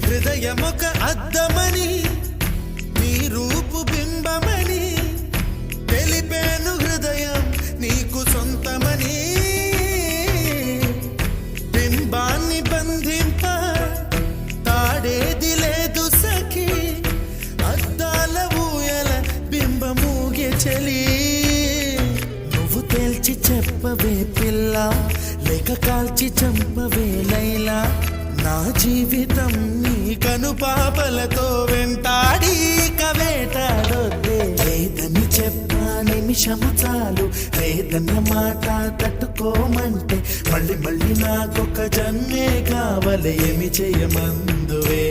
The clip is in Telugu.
హృదయమొక అద్దమని నీ రూపు బింబమని తెలిపేను హృదయం నీకు సొంతమని బింబాన్ని బంధింప తాడేది లేదు సఖి అద్దాల ఊయల బింబమూగే చలి నువ్వు తేల్చి చెప్పవే పిల్ల లేక కాల్చి చంపవే లైలా నా జీవితం నీ కనుపాపలతో వెంటాడి కవేటాడొద్దే లేదని చెప్పా నిమిషము చాలు లేదన్న మాట తట్టుకోమంటే మళ్ళీ మళ్ళీ నాకొక జన్మే కావాలి ఏమి చేయమందువే